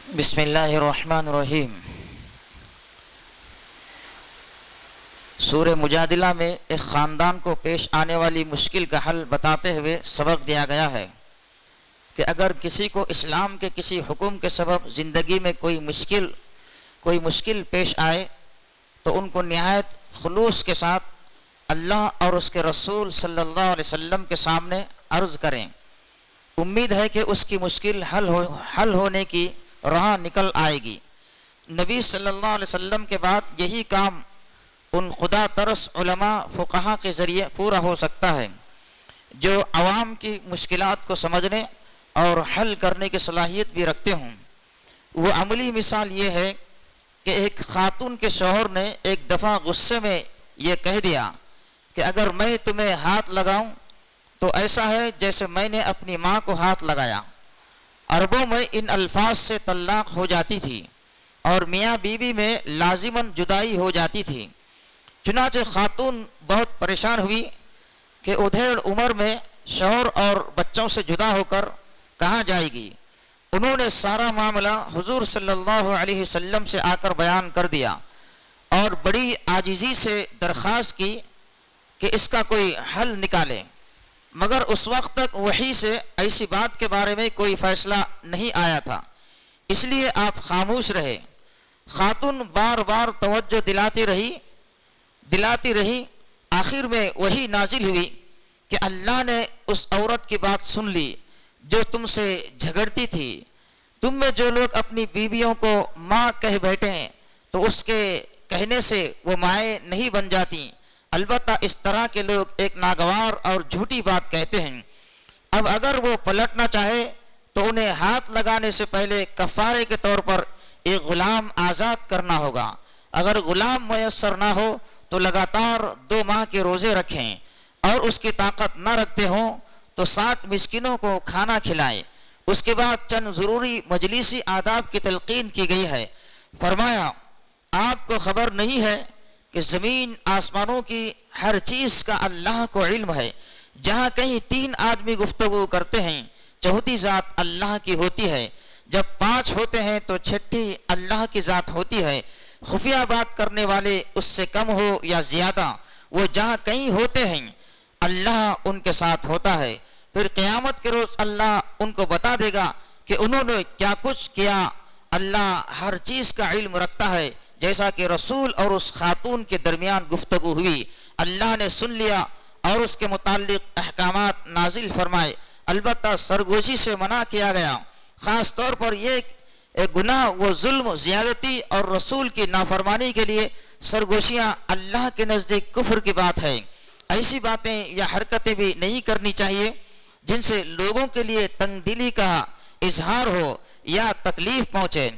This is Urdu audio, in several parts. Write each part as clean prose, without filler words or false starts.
بسم اللہ الرحمن الرحیم۔ سورہ مجادلہ میں ایک خاندان کو پیش آنے والی مشکل کا حل بتاتے ہوئے سبق دیا گیا ہے کہ اگر کسی کو اسلام کے کسی حکم کے سبب زندگی میں کوئی مشکل پیش آئے تو ان کو نہایت خلوص کے ساتھ اللہ اور اس کے رسول صلی اللہ علیہ وسلم کے سامنے عرض کریں۔ امید ہے کہ اس کی مشکل حل ہونے کی راہ نکل آئے گی۔ نبی صلی اللہ علیہ وسلم کے بعد یہی کام ان خدا ترس علماء فقہا کے ذریعے پورا ہو سکتا ہے جو عوام کی مشکلات کو سمجھنے اور حل کرنے کی صلاحیت بھی رکھتے ہوں۔ وہ عملی مثال یہ ہے کہ ایک خاتون کے شوہر نے ایک دفعہ غصے میں یہ کہہ دیا کہ اگر میں تمہیں ہاتھ لگاؤں تو ایسا ہے جیسے میں نے اپنی ماں کو ہاتھ لگایا۔ عربوں میں ان الفاظ سے طلاق ہو جاتی تھی اور میاں بیوی میں لازماً جدائی ہو جاتی تھی۔ چنانچہ خاتون بہت پریشان ہوئی کہ ادھیڑ عمر میں شوہر اور بچوں سے جدا ہو کر کہاں جائے گی۔ انہوں نے سارا معاملہ حضور صلی اللہ علیہ وسلم سے آ کر بیان کر دیا اور بڑی عاجزی سے درخواست کی کہ اس کا کوئی حل نکالے، مگر اس وقت تک وحی سے ایسی بات کے بارے میں کوئی فیصلہ نہیں آیا تھا، اس لیے آپ خاموش رہے۔ خاتون بار بار توجہ دلاتی رہی، آخر میں وحی نازل ہوئی کہ اللہ نے اس عورت کی بات سن لی جو تم سے جھگڑتی تھی۔ تم میں جو لوگ اپنی بیویوں کو ماں کہہ بیٹھے ہیں تو اس کے کہنے سے وہ مائیں نہیں بن جاتی، البتہ اس طرح کے لوگ ایک ناگوار اور جھوٹی بات کہتے ہیں۔ اب اگر وہ پلٹنا چاہے تو انہیں ہاتھ لگانے سے پہلے کفارے کے طور پر ایک غلام آزاد کرنا ہوگا۔ اگر غلام میسر نہ ہو تو لگاتار 2 ماہ کے روزے رکھیں، اور اس کی طاقت نہ رکھتے ہوں تو 60 مسکینوں کو کھانا کھلائیں۔ اس کے بعد چند ضروری مجلسی آداب کی تلقین کی گئی ہے۔ فرمایا، آپ کو خبر نہیں ہے کہ زمین آسمانوں کی ہر چیز کا اللہ کو علم ہے۔ جہاں کہیں 3 آدمی گفتگو کرتے ہیں، چوتھی ذات اللہ کی ہوتی ہے۔ جب 5 ہوتے ہیں تو 6ٹھی اللہ کی ذات ہوتی ہے۔ خفیہ بات کرنے والے اس سے کم ہو یا زیادہ، وہ جہاں کہیں ہوتے ہیں اللہ ان کے ساتھ ہوتا ہے۔ پھر قیامت کے روز اللہ ان کو بتا دے گا کہ انہوں نے کیا کچھ کیا۔ اللہ ہر چیز کا علم رکھتا ہے۔ جیسا کہ رسول اور اس خاتون کے درمیان گفتگو ہوئی، اللہ نے سن لیا اور اس کے متعلق احکامات نازل فرمائے۔ البتہ سرگوشی سے منع کیا گیا، خاص طور پر یہ ایک گناہ وہ ظلم، زیادتی اور رسول کی نافرمانی کے لیے سرگوشیاں اللہ کے نزدیک کفر کی بات ہے۔ ایسی باتیں یا حرکتیں بھی نہیں کرنی چاہیے جن سے لوگوں کے لیے تنگ دلی کا اظہار ہو یا تکلیف پہنچے۔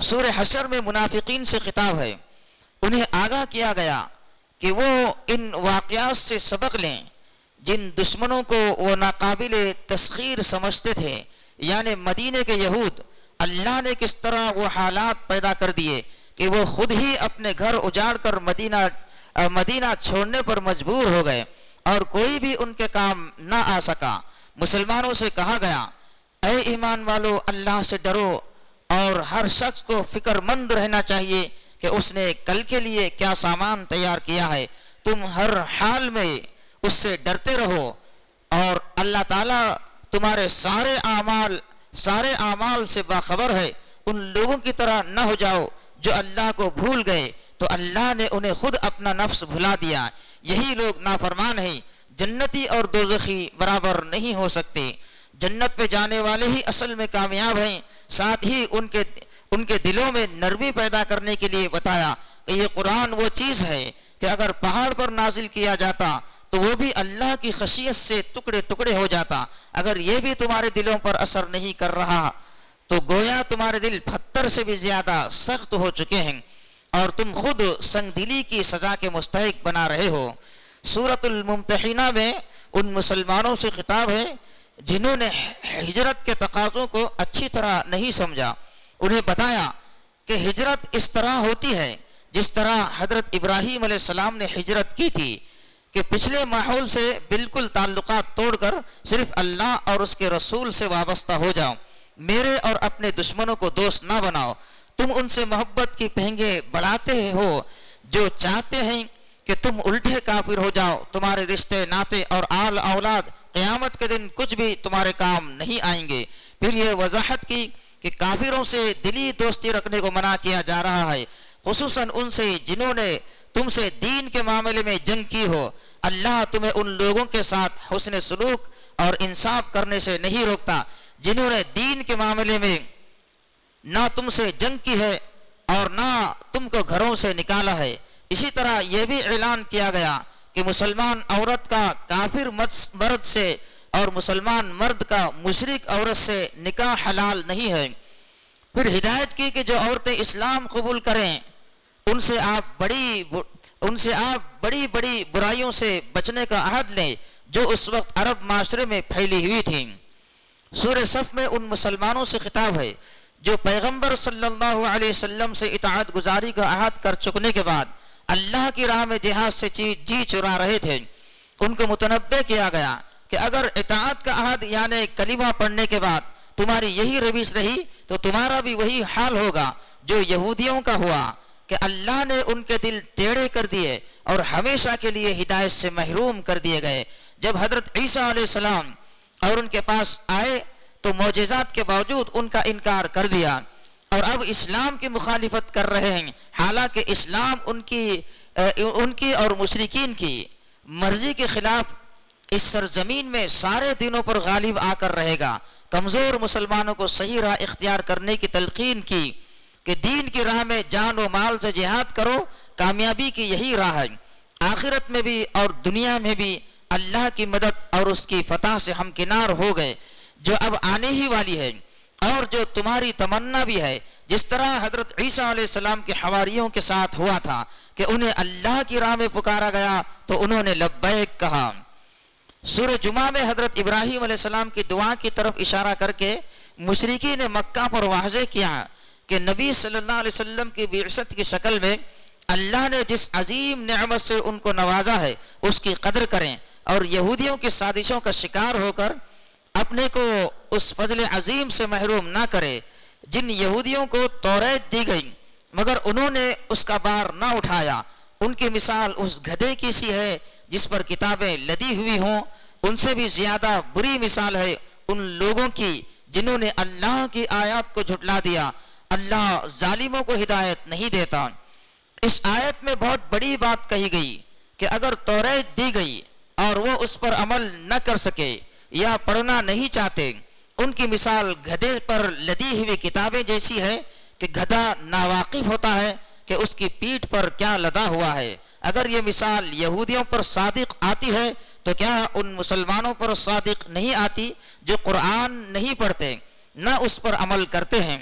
سورہ حشر میں منافقین سے خطاب ہے۔ انہیں آگاہ کیا گیا کہ وہ ان واقعات سے سبق لیں جن دشمنوں کو وہ ناقابل تسخیر سمجھتے تھے، یعنی مدینے کے یہود۔ اللہ نے کس طرح وہ حالات پیدا کر دیے کہ وہ خود ہی اپنے گھر اجاڑ کر مدینہ چھوڑنے پر مجبور ہو گئے اور کوئی بھی ان کے کام نہ آ سکا۔ مسلمانوں سے کہا گیا، اے ایمان والو، اللہ سے ڈرو، اور ہر شخص کو فکر مند رہنا چاہیے کہ اس نے کل کے لیے کیا سامان تیار کیا ہے۔ تم ہر حال میں اس سے ڈرتے رہو، اور اللہ تعالیٰ تمہارے سارے اعمال سے باخبر ہے۔ ان لوگوں کی طرح نہ ہو جاؤ جو اللہ کو بھول گئے تو اللہ نے انہیں خود اپنا نفس بھلا دیا۔ یہی لوگ نافرمان ہیں۔ جنتی اور دوزخی برابر نہیں ہو سکتے۔ جنت پہ جانے والے ہی اصل میں کامیاب ہیں۔ ساتھ ہی ان کے دلوں میں نرمی پیدا کرنے کے لیے بتایا کہ یہ قرآن وہ چیز ہے کہ اگر پہاڑ پر نازل کیا جاتا تو وہ بھی اللہ کی خشیت سے ٹکڑے ٹکڑے ہو جاتا۔ اگر یہ بھی تمہارے دلوں پر اثر نہیں کر رہا تو گویا تمہارے دل پتھر سے بھی زیادہ سخت ہو چکے ہیں اور تم خود سنگ دلی کی سزا کے مستحق بنا رہے ہو۔ سورۃ الممتحنہ میں ان مسلمانوں سے خطاب ہے جنہوں نے ہجرت کے تقاضوں کو اچھی طرح نہیں سمجھا۔ انہیں بتایا کہ ہجرت اس طرح ہوتی ہے جس طرح حضرت ابراہیم علیہ السلام نے ہجرت کی تھی، کہ پچھلے ماحول سے بالکل تعلقات توڑ کر صرف اللہ اور اس کے رسول سے وابستہ ہو جاؤ۔ میرے اور اپنے دشمنوں کو دوست نہ بناؤ. تم ان سے محبت کی پہنگیں بڑھاتے ہو جو چاہتے ہیں کہ تم الٹے کافر ہو جاؤ. تمہارے رشتے ناتے اور آل اولاد قیامت کے دن کچھ بھی تمہارے کام نہیں آئیں گے. پھر یہ وضاحت کی کہ کافروں سے دلی دوستی رکھنے کو منع کیا جا رہا ہے، خصوصاً ان سے جنہوں نے تم سے دین کے معاملے میں جنگ کی ہو. اللہ تمہیں ان لوگوں کے ساتھ حسن سلوک اور انصاف کرنے سے نہیں روکتا جنہوں نے دین کے معاملے میں نہ تم سے جنگ کی ہے اور نہ تم کو گھروں سے نکالا ہے. اسی طرح یہ بھی اعلان کیا گیا کہ مسلمان عورت کا کافر مرد سے اور مسلمان مرد کا مشرک عورت سے نکاح حلال نہیں ہے. پھر ہدایت کی کہ جو عورتیں اسلام قبول کریں ان سے آپ بڑی بڑی برائیوں سے بچنے کا عہد لیں جو اس وقت عرب معاشرے میں پھیلی ہوئی تھیں. سورہ صف میں ان مسلمانوں سے خطاب ہے جو پیغمبر صلی اللہ علیہ وسلم سے اطاعت گزاری کا عہد کر چکنے کے بعد اللہ کی راہ میں جہاد سے جی چرا رہے تھے. ان کو متنبہ کیا گیا کہ اگر اطاعت کا عہد یعنی کلمہ پڑھنے کے بعد تمہاری یہی روش رہی تو تمہارا بھی وہی حال ہوگا جو یہودیوں کا ہوا کہ اللہ نے ان کے دل ٹیڑھے کر دیے اور ہمیشہ کے لیے ہدایت سے محروم کر دیے گئے. جب حضرت عیسیٰ علیہ السلام اور ان کے پاس آئے تو معجزات کے باوجود ان کا انکار کر دیا اور اب اسلام کی مخالفت کر رہے ہیں، حالانکہ اسلام ان کی اور مشرکین کی مرضی کے خلاف اس سرزمین میں سارے دینوں پر غالب آ کر رہے گا. کمزور مسلمانوں کو صحیح راہ اختیار کرنے کی تلقین کی کہ دین کی راہ میں جان و مال سے جہاد کرو، کامیابی کی یہی راہ ہے. آخرت میں بھی اور دنیا میں بھی اللہ کی مدد اور اس کی فتح سے ہمکنار ہو گئے جو اب آنے ہی والی ہے اور جو تمہاری تمنا بھی ہے، جس طرح حضرت عیسیٰ علیہ السلام کے حواریوں کے ساتھ ہوا تھا کہ انہیں اللہ کی راہ میں پکارا گیا تو انہوں نے لبیک کہا. سورہ جمعہ میں حضرت ابراہیم علیہ السلام کی دعا کی طرف اشارہ کر کے مشرکین نے مکہ پر واضح کیا کہ نبی صلی اللہ علیہ وسلم کی بعثت کی شکل میں اللہ نے جس عظیم نعمت سے ان کو نوازا ہے اس کی قدر کریں اور یہودیوں کی سازشوں کا شکار ہو کر اپنے کو اس فضل عظیم سے محروم نہ کرے. جن یہودیوں کو توریت دی گئی مگر انہوں نے اس کا بار نہ اٹھایا، ان کی مثال اس گدھے کی سی ہے جس پر کتابیں لدی ہوئی ہوں. ان سے بھی زیادہ بری مثال ہے ان لوگوں کی جنہوں نے اللہ کی آیات کو جھٹلا دیا. اللہ ظالموں کو ہدایت نہیں دیتا. اس آیت میں بہت بڑی بات کہی گئی کہ اگر توریت دی گئی اور وہ اس پر عمل نہ کر سکے یا پڑھنا نہیں چاہتے، ان کی مثال گدھے پر لدی ہوئی کتابیں جیسی ہے کہ گدھا ناواقف ہوتا ہے کہ اس کی پیٹھ پر کیا لدا ہوا ہے. اگر یہ مثال یہودیوں پر صادق آتی ہے تو کیا ان مسلمانوں پر صادق نہیں آتی جو قرآن نہیں پڑھتے نہ اس پر عمل کرتے ہیں؟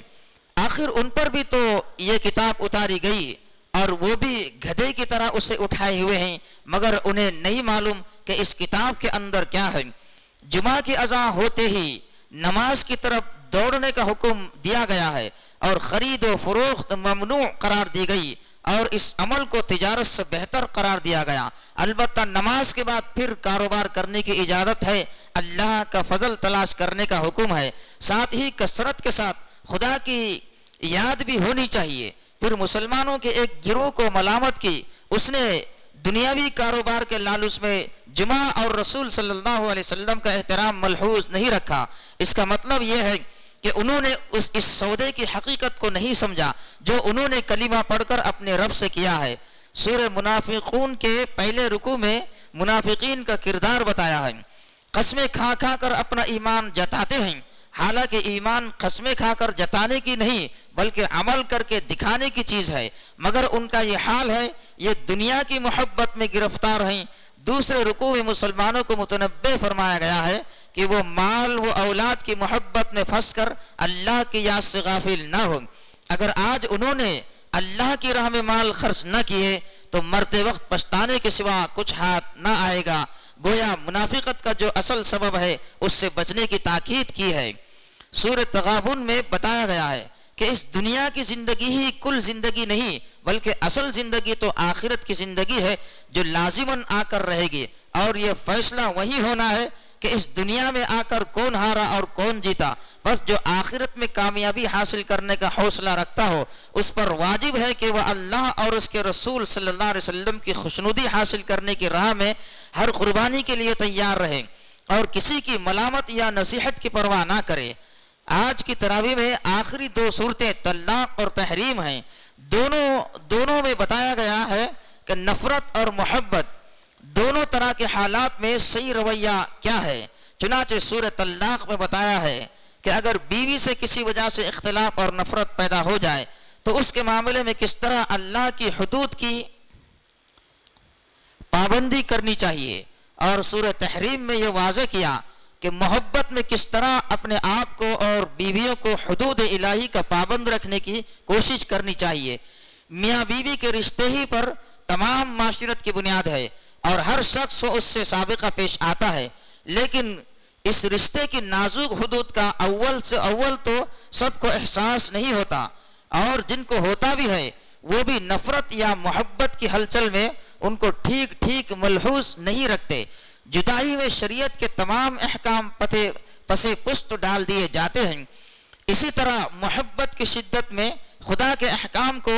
آخر ان پر بھی تو یہ کتاب اتاری گئی اور وہ بھی گدھے کی طرح اسے اٹھائے ہوئے ہیں مگر انہیں نہیں معلوم کہ اس کتاب کے اندر کیا ہے. جمعہ کی اذان ہوتے ہی نماز کی طرف دوڑنے کا حکم دیا گیا ہے اور خرید و فروخت ممنوع قرار دی گئی اور اس عمل کو تجارت سے بہتر قرار دیا گیا. البتہ نماز کے بعد پھر کاروبار کرنے کی اجازت ہے. اللہ کا فضل تلاش کرنے کا حکم ہے. ساتھ ہی کثرت کے ساتھ خدا کی یاد بھی ہونی چاہیے. پھر مسلمانوں کے ایک گروہ کو ملامت کی، اس نے دنیاوی کاروبار کے لالچ میں جمعہ اور رسول صلی اللہ علیہ وسلم کا احترام ملحوظ نہیں رکھا. اس کا مطلب یہ ہے کہ انہوں نے اس سودے کی حقیقت کو نہیں سمجھا جو انہوں نے کلمہ پڑھ کر اپنے رب سے کیا ہے. سورہ منافقون کے پہلے رکوع میں منافقین کا کردار بتایا ہے. قسمیں کھا کھا کر اپنا ایمان جتاتے ہیں، حالانکہ ایمان قسمیں کھا کر جتانے کی نہیں بلکہ عمل کر کے دکھانے کی چیز ہے، مگر ان کا یہ حال ہے، یہ دنیا کی محبت میں گرفتار ہیں. دوسرے رکوع میں مسلمانوں کو متنبہ فرمایا گیا ہے کہ وہ مال و اولاد کی محبت میں پھنس کر اللہ کی یاد سے غافل نہ ہو. اگر آج انہوں نے اللہ کی راہ میں مال خرچ نہ کیے تو مرتے وقت پچھتانے کے سوا کچھ ہاتھ نہ آئے گا. گویا منافقت کا جو اصل سبب ہے اس سے بچنے کی تاکید کی ہے. سورہ تغابن میں بتایا گیا ہے کہ اس دنیا کی زندگی ہی کل زندگی نہیں بلکہ اصل زندگی تو آخرت کی زندگی ہے جو لازماً آ کر رہے گی، اور یہ فیصلہ وہی ہونا ہے کہ اس دنیا میں آ کر کون ہارا اور کون جیتا. بس جو آخرت میں کامیابی حاصل کرنے کا حوصلہ رکھتا ہو اس پر واجب ہے کہ وہ اللہ اور اس کے رسول صلی اللہ علیہ وسلم کی خوشنودی حاصل کرنے کی راہ میں ہر قربانی کے لیے تیار رہے اور کسی کی ملامت یا نصیحت کی پرواہ نہ کرے۔ آج کی تراویح میں آخری دو صورتیں طلاق اور تحریم ہیں۔ دونوں میں بتایا گیا ہے کہ نفرت اور محبت دونوں طرح کے حالات میں صحیح رویہ کیا ہے۔ چنانچہ سورہ طلاق میں بتایا ہے کہ اگر بیوی سے کسی وجہ سے اختلاف اور نفرت پیدا ہو جائے تو اس کے معاملے میں کس طرح اللہ کی حدود کی پابندی کرنی چاہیے، اور سورہ تحریم میں یہ واضح کیا کہ محبت میں کس طرح اپنے آپ کو اور بیویوں کو حدود الہی کا پابند رکھنے کی کوشش کرنی چاہیے۔ میاں بیوی کے رشتے ہی پر تمام معاشرت کی بنیاد ہے اور ہر شخص اس سے سابقہ پیش آتا ہے، لیکن اس رشتے کی نازک حدود کا اول سے اول تو سب کو احساس نہیں ہوتا، اور جن کو ہوتا بھی ہے وہ بھی نفرت یا محبت کی ہلچل میں ان کو ٹھیک ملحوظ نہیں رکھتے۔ جدائی میں شریعت کے تمام احکام پسے پشت ڈال دیے جاتے ہیں، اسی طرح محبت کی شدت میں خدا کے احکام کو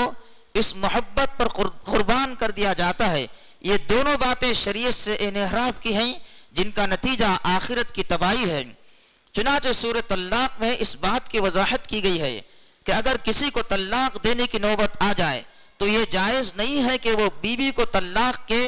اس محبت پر قربان کر دیا جاتا ہے۔ یہ دونوں باتیں شریعت سے انحراف کی ہیں جن کا نتیجہ آخرت کی تباہی ہے۔ چنانچہ سورہ طلاق میں اس بات کی وضاحت کی گئی ہے کہ اگر کسی کو طلاق دینے کی نوبت آ جائے تو یہ جائز نہیں ہے کہ وہ بیوی کو طلاق کے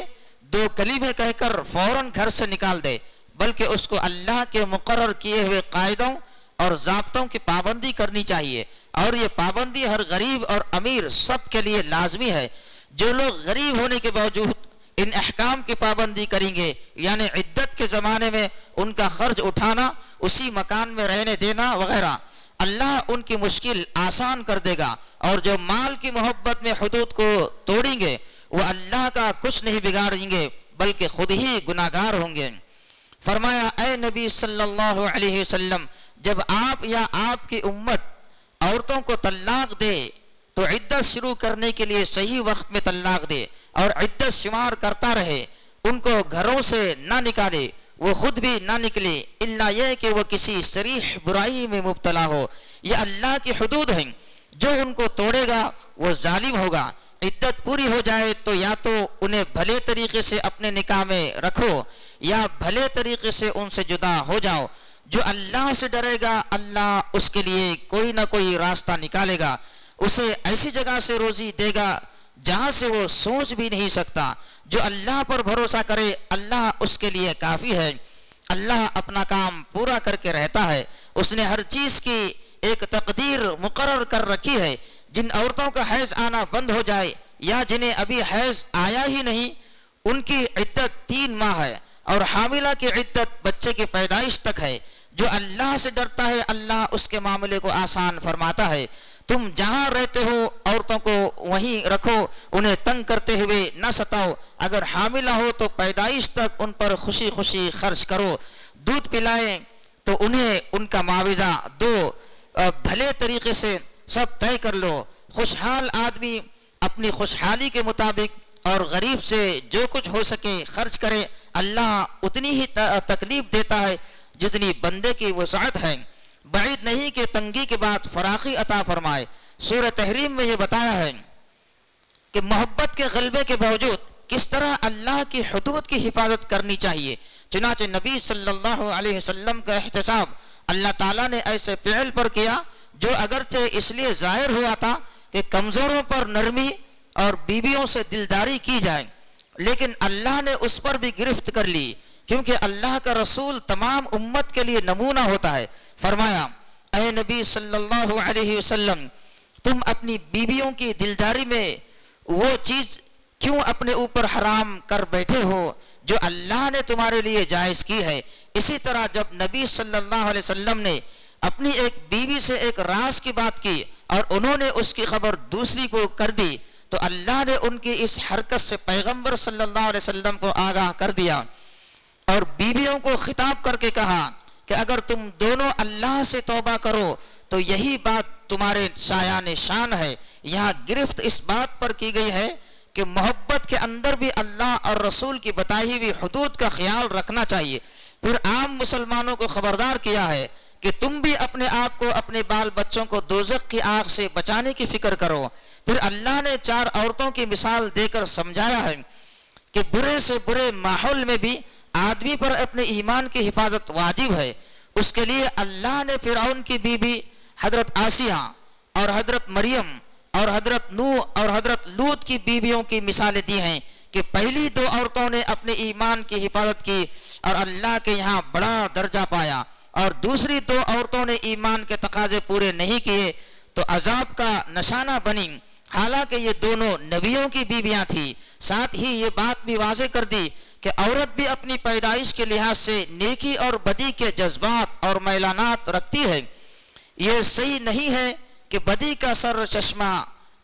2 کلمے کہہ کر فوراً گھر سے نکال دے، بلکہ اس کو اللہ کے مقرر کیے ہوئے قاعدوں اور ضابطوں کی پابندی کرنی چاہیے، اور یہ پابندی ہر غریب اور امیر سب کے لیے لازمی ہے۔ جو لوگ غریب ہونے کے باوجود ان احکام کی پابندی کریں گے، یعنی عدت کے زمانے میں ان کا خرچ اٹھانا، اسی مکان میں رہنے دینا وغیرہ، اللہ ان کی مشکل آسان کر دے گا، اور جو مال کی محبت میں حدود کو توڑیں گے وہ اللہ کا کچھ نہیں بگاڑیں گے بلکہ خود ہی گناہگار ہوں گے۔ فرمایا اے نبی صلی اللہ علیہ وسلم، جب آپ یا آپ کی امت عورتوں کو طلاق دے تو عدت شروع کرنے کے لیے صحیح وقت میں طلاق دے اور عدت شمار کرتا رہے، ان کو گھروں سے نہ نکالے، وہ خود بھی نہ نکلے الا یہ کہ وہ کسی صریح برائی میں مبتلا ہو۔ یہ اللہ کی حدود ہیں، جو ان کو توڑے گا وہ ظالم ہوگا۔ عدت پوری ہو جائے تو یا تو انہیں بھلے طریقے سے اپنے نکاح میں رکھو یا بھلے طریقے سے ان سے جدا ہو جاؤ۔ جو اللہ سے ڈرے گا اللہ اس کے لیے کوئی نہ کوئی راستہ نکالے گا، اسے ایسی جگہ سے روزی دے گا جہاں سے وہ سوچ بھی نہیں سکتا۔ جو اللہ پر بھروسہ کرے اللہ اس کے لیے کافی ہے۔ اللہ اپنا کام پورا کر کے رہتا ہے، اس نے ہر چیز کی ایک تقدیر مقرر کر رکھی ہے۔ جن عورتوں کا حیض آنا بند ہو جائے یا جنہیں ابھی حیض آیا ہی نہیں، ان کی عدت 3 ماہ ہے، اور حاملہ کی عدت بچے کی پیدائش تک ہے۔ جو اللہ سے ڈرتا ہے اللہ اس کے معاملے کو آسان فرماتا ہے۔ تم جہاں رہتے ہو عورتوں کو وہیں رکھو، انہیں تنگ کرتے ہوئے نہ ستاؤ، اگر حاملہ ہو تو پیدائش تک ان پر خوشی خوشی خرچ کرو، دودھ پلائیں تو انہیں ان کا معاوضہ دو، بھلے طریقے سے سب طے کر لو۔ خوشحال آدمی اپنی خوشحالی کے مطابق اور غریب سے جو کچھ ہو سکے خرچ کرے، اللہ اتنی ہی تکلیف دیتا ہے جتنی بندے کی وسعت ہے، بعید نہیں کہ تنگی کے بعد فراخی عطا فرمائے۔ سورہ تحریم میں یہ بتایا ہے کہ محبت کے غلبے کے باوجود کس طرح اللہ کی حدود کی حفاظت کرنی چاہیے۔ چنانچہ نبی صلی اللہ علیہ وسلم کا احتساب اللہ تعالیٰ نے ایسے فعل پر کیا جو اگرچہ اس لیے ظاہر ہوا تھا کہ کمزوروں پر نرمی اور بیویوں سے دلداری کی جائے، لیکن اللہ نے اس پر بھی گرفت کر لی، کیونکہ اللہ کا رسول تمام امت کے لیے نمونہ ہوتا ہے۔ فرمایا اے نبی صلی اللہ علیہ وسلم، تم اپنی بیویوں کی دلداری میں وہ چیز کیوں اپنے اوپر حرام کر بیٹھے ہو جو اللہ نے تمہارے لیے جائز کی ہے۔ اسی طرح جب نبی صلی اللہ علیہ وسلم نے اپنی ایک بیوی سے ایک راز کی بات کی اور انہوں نے اس کی خبر دوسری کو کر دی تو اللہ نے ان کی اس حرکت سے پیغمبر صلی اللہ علیہ وسلم کو آگاہ کر دیا اور بیویوں کو خطاب کر کے کہا کہ اگر تم دونوں اللہ سے توبہ کرو تو یہی بات تمہارے شایان شان ہے۔ یہاں گرفت اس بات پر کی گئی ہے کہ محبت کے اندر بھی اللہ اور رسول کی بتائی ہوئی حدود کا خیال رکھنا چاہیے۔ پھر عام مسلمانوں کو خبردار کیا ہے کہ تم بھی اپنے آپ کو اپنے بال بچوں کو دوزخ کی آگ سے بچانے کی فکر کرو۔ پھر اللہ نے 4 عورتوں کی مثال دے کر سمجھایا ہے کہ برے سے برے ماحول میں بھی آدمی پر اپنے ایمان کی حفاظت واجب ہے۔ اس کے لیے اللہ نے فرعون کی بیوی حضرت آسیہ اور حضرت مریم اور حضرت نوح اور حضرت لوط کی بیویوں کی مثالیں دی ہیں کہ پہلی 2 عورتوں نے اپنے ایمان کی حفاظت کی اور اللہ کے یہاں بڑا درجہ پایا، اور دوسری 2 عورتوں نے ایمان کے تقاضے پورے نہیں کیے تو عذاب کا نشانہ بنی، حالانکہ یہ دونوں نبیوں کی بیویاں تھیں۔ ساتھ ہی یہ بات بھی واضح کر دی کہ عورت بھی اپنی پیدائش کے لحاظ سے نیکی اور بدی کے جذبات اور میلانات رکھتی ہے۔ یہ صحیح نہیں ہے کہ بدی کا سر چشمہ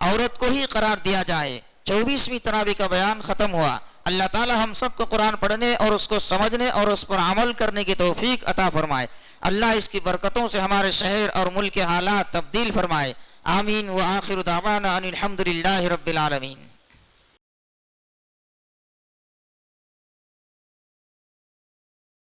عورت کو ہی قرار دیا جائے۔ 24ویں تراویح کا بیان ختم ہوا۔ اللہ تعالی ہم سب کو قرآن پڑھنے اور اس کو سمجھنے اور اس پر عمل کرنے کی توفیق عطا فرمائے۔ اللہ اس کی برکتوں سے ہمارے شہر اور ملک کے حالات تبدیل فرمائے۔ آمین۔ وآخر دعوانا ان الحمد للہ رب العالمین۔